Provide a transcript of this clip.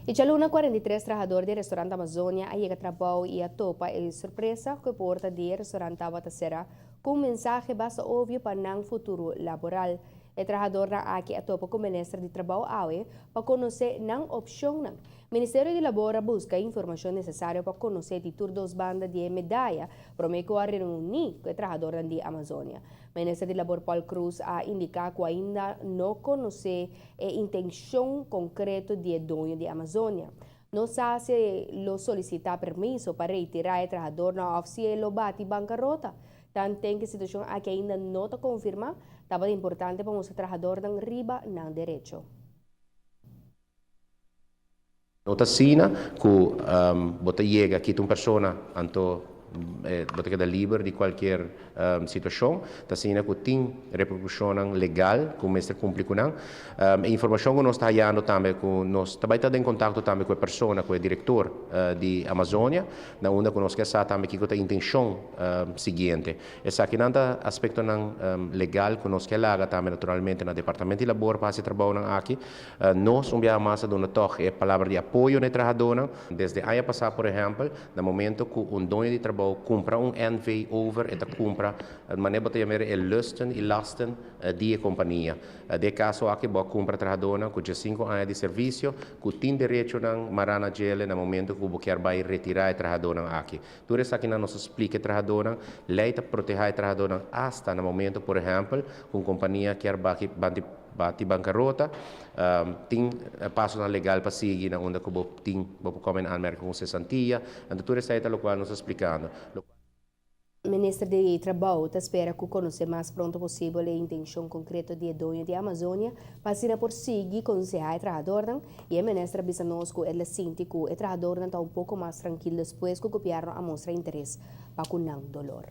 E já luna 43 trabajadores do restaurante Amazônia aí que trabalham e a topa e surpresa que porta de restaurante Awatasera com mensagem basta óbvio para não futuro laboral. O trabalhador na aqui a topa com o ministro de Trabalho awe para conhecer não opção não. Ministério de Labora busca informação necessária para conhecer de todas bandas de medalha para me a reunir com o trabalhador de Amazônia. O ministro de Labor Paul Cruz a indicar que ainda não conhece a intenção concreta de dono de Amazônia. Não sabe se lo solicitar permisso para retirar o trabalhador na oficina lo bate bancarrota. Tanto tem que a situação aqui ainda não está confirmada, estava importante para o trabalhador não riba não direito. Nota sina que bota llega aqui uma pessoa anto bota queda livre de qualquer situação, tá sina que tem repercussão legal que o mestre cumpre com não. Informação que nós está dando também que nós também está em contato também com a pessoa, com o diretor de Amazônia, na onde que nós quer saber também que a intenção seguinte. Essa aqui não é aspecto não legal que nós quer lá também naturalmente no departamento de labor para se trabalhar aqui. Nós vamos massa de uma toque a palavra de apoio no trabalhador. Desde aí passar, por exemplo, no momento que dono de trabalho compra NV over e compra de maneira que chamar lusten e lasten de companhia. De caso aqui bo compra trabalhador com 5 anos de serviço, que tem direito a marana gele no momento que o quer vai retirar o trabalhador aqui. Tudo isso aqui nos explica o trabalhador, lei para proteger o trabalhador hasta no momento, por exemplo, que a companhia quer bate bancarrota, tem passo legal para seguir na onde que tem como anmerca com cessantia, então tudo isso é o qual nos explicando. O ministro de Trabalho espera que conheça mais pronto possível a intenção concreta de dono de Amazônia para por seguir aconselhar o trabalhador e o ministro avisa nós que ele sente que o trabalhador está um pouco mais tranquilo depois que copiaram a mostrar interesse para que não dolor.